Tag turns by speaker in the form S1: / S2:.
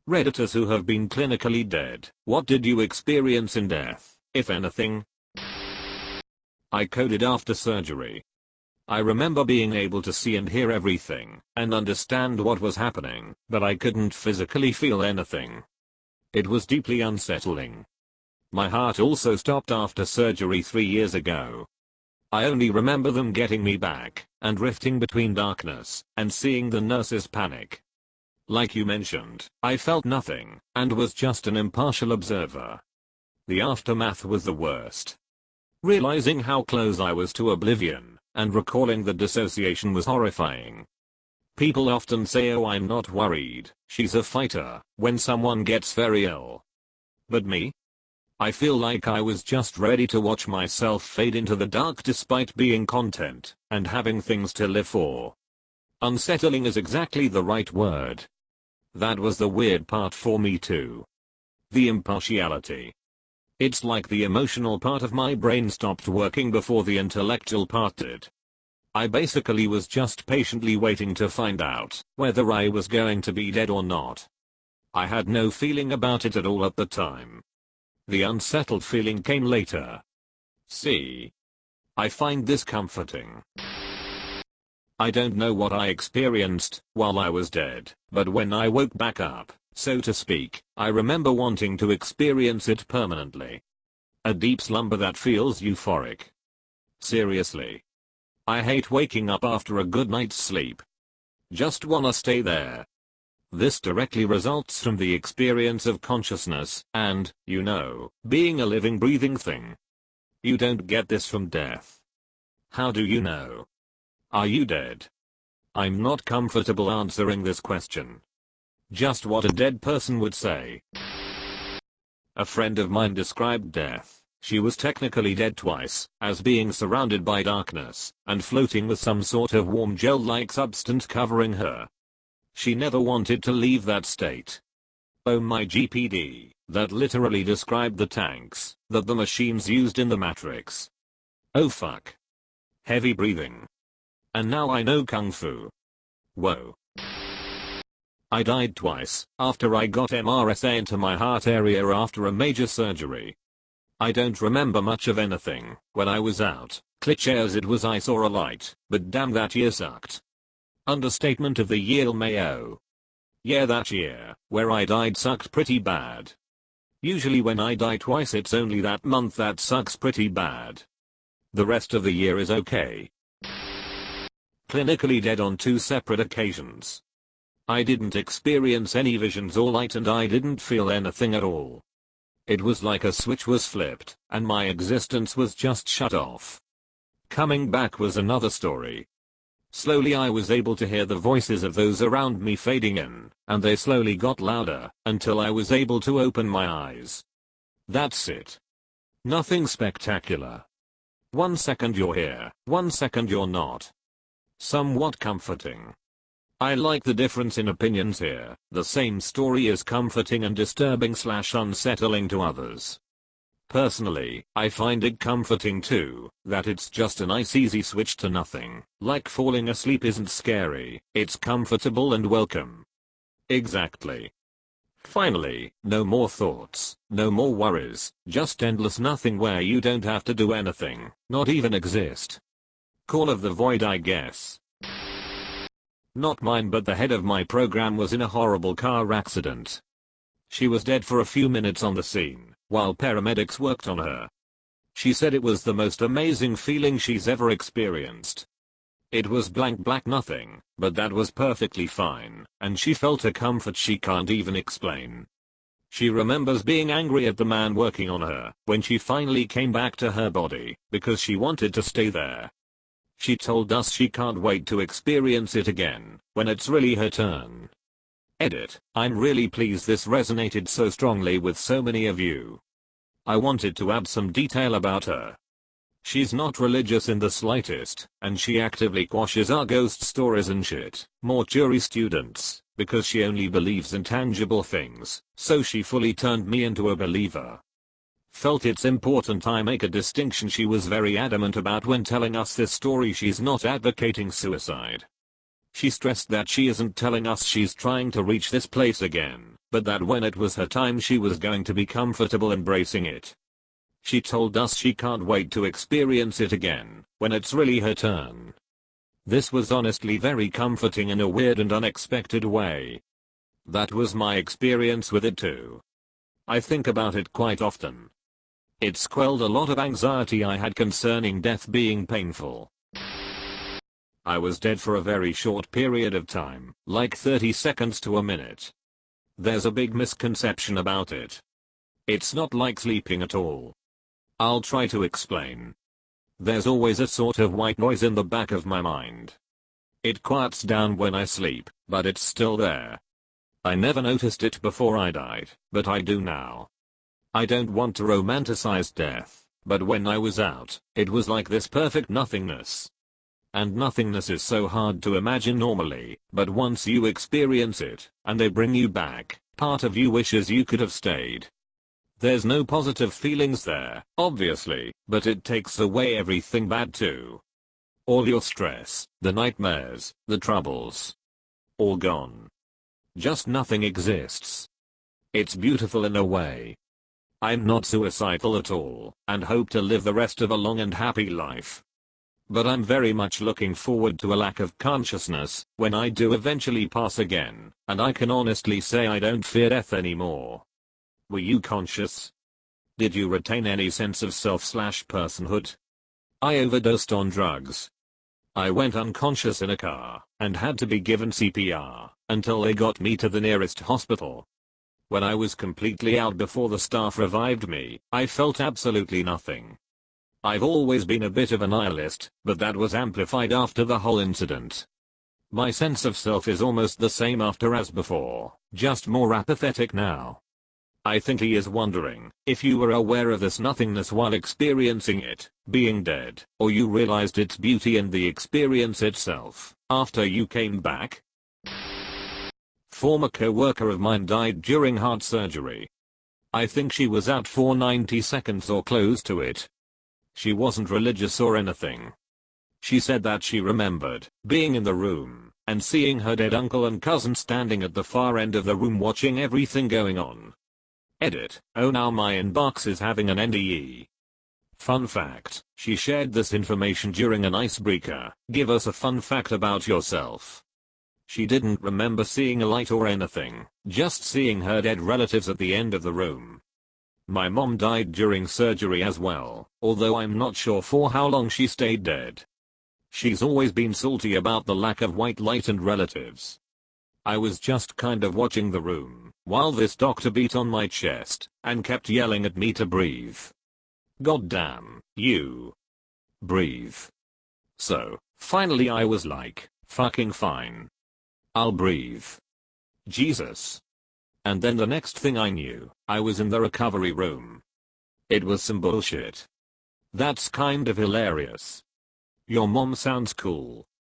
S1: Redditors who have been clinically dead, what did you experience in death, if anything? I coded after surgery. I remember being able to see and hear everything, and understand what was happening, but I couldn't physically feel anything. It was deeply unsettling. My heart also stopped after surgery 3 years ago. I only remember them getting me back, and rifting between darkness, and seeing the nurses panic. Like you mentioned, I felt nothing, and was just an impartial observer. The aftermath was the worst. Realizing how close I was to oblivion, and recalling the dissociation was horrifying. People often say, "Oh, I'm not worried, she's a fighter," when someone gets very ill. But me? I feel like I was just ready to watch myself fade into the dark despite being content, and having things to live for. Unsettling is exactly the right word. That was the weird part for me too. The impartiality. It's like the emotional part of my brain stopped working before the intellectual part did. I basically was just patiently waiting to find out whether I was going to be dead or not. I had no feeling about it at all at the time. The unsettled feeling came later. See? I find this comforting. I don't know what I experienced while I was dead, but when I woke back up, so to speak, I remember wanting to experience it permanently. A deep slumber that feels euphoric. Seriously. I hate waking up after a good night's sleep. Just wanna stay there. This directly results from the experience of consciousness and, you know, being a living breathing thing. You don't get this from death. How do you know? Are you dead? I'm not comfortable answering this question. Just what a dead person would say. A friend of mine described death. She was technically dead twice, as being surrounded by darkness, and floating with some sort of warm gel-like substance covering her. She never wanted to leave that state. Oh my GPD, that literally described the tanks that the machines used in the Matrix. Oh fuck. Heavy breathing. And now I know Kung Fu. Whoa. I died twice after I got MRSA into my heart area after a major surgery. I don't remember much of anything when I was out, cliché as it was. I saw a light, but damn, that year sucked. Understatement of the year, Mayo. Yeah, that year where I died sucked pretty bad. Usually when I die twice it's only that month that sucks pretty bad. The rest of the year is okay. Clinically dead on 2 separate occasions. I didn't experience any visions or light, and I didn't feel anything at all. It was like a switch was flipped, and my existence was just shut off. Coming back was another story. Slowly I was able to hear the voices of those around me fading in, and they slowly got louder, until I was able to open my eyes. That's it. Nothing spectacular. 1 second you're here, 1 second you're not. Somewhat comforting. I like the difference in opinions here. The same story is comforting and disturbing / unsettling to others. Personally, I find it comforting too, that it's just a nice easy switch to nothing. Like falling asleep isn't scary, it's comfortable and welcome. Exactly. Finally, no more thoughts, no more worries, just endless nothing where you don't have to do anything, not even exist. Call of the void, I guess. Not mine, but the head of my program was in a horrible car accident. She was dead for a few minutes on the scene, while paramedics worked on her. She said it was the most amazing feeling she's ever experienced. It was blank black nothing, but that was perfectly fine, and she felt a comfort she can't even explain. She remembers being angry at the man working on her when she finally came back to her body, because she wanted to stay there. She told us she can't wait to experience it again, when it's really her turn. Edit, I'm really pleased this resonated so strongly with so many of you. I wanted to add some detail about her. She's not religious in the slightest, and she actively quashes our ghost stories and shit, mortuary students, because she only believes in tangible things, so she fully turned me into a believer. Felt it's important I make a distinction. She was very adamant about when telling us this story she's not advocating suicide. She stressed that she isn't telling us she's trying to reach this place again, but that when it was her time she was going to be comfortable embracing it. She told us she can't wait to experience it again, when it's really her turn. This was honestly very comforting in a weird and unexpected way. That was my experience with it too. I think about it quite often. It's quelled a lot of anxiety I had concerning death being painful. I was dead for a very short period of time, like 30 seconds to a minute. There's a big misconception about it. It's not like sleeping at all. I'll try to explain. There's always a sort of white noise in the back of my mind. It quiets down when I sleep, but it's still there. I never noticed it before I died, but I do now. I don't want to romanticize death, but when I was out, it was like this perfect nothingness. And nothingness is so hard to imagine normally, but once you experience it, and they bring you back, part of you wishes you could have stayed. There's no positive feelings there, obviously, but it takes away everything bad too. All your stress, the nightmares, the troubles. All gone. Just nothing exists. It's beautiful in a way. I'm not suicidal at all, and hope to live the rest of a long and happy life. But I'm very much looking forward to a lack of consciousness, when I do eventually pass again, and I can honestly say I don't fear death anymore. Were you conscious? Did you retain any sense of self/personhood? I overdosed on drugs. I went unconscious in a car, and had to be given CPR, until they got me to the nearest hospital. When I was completely out before the staff revived me, I felt absolutely nothing. I've always been a bit of a nihilist, but that was amplified after the whole incident. My sense of self is almost the same after as before, just more apathetic now. I think he is wondering if you were aware of this nothingness while experiencing it, being dead, or you realized its beauty in the experience itself, after you came back. Former co-worker of mine died during heart surgery. I think she was out for 90 seconds or close to it. She wasn't religious or anything. She said that she remembered being in the room and seeing her dead uncle and cousin standing at the far end of the room watching everything going on. Edit. Oh, now my inbox is having an NDE. Fun fact, she shared this information during an icebreaker. Give us a fun fact about yourself. She didn't remember seeing a light or anything, just seeing her dead relatives at the end of the room. My mom died during surgery as well, although I'm not sure for how long she stayed dead. She's always been salty about the lack of white light and relatives. I was just kind of watching the room, while this doctor beat on my chest, and kept yelling at me to breathe. God damn, you. Breathe. So, finally I was like, fucking fine. I'll breathe. Jesus. And then the next thing I knew, I was in the recovery room. It was some bullshit. That's kind of hilarious. Your mom sounds cool.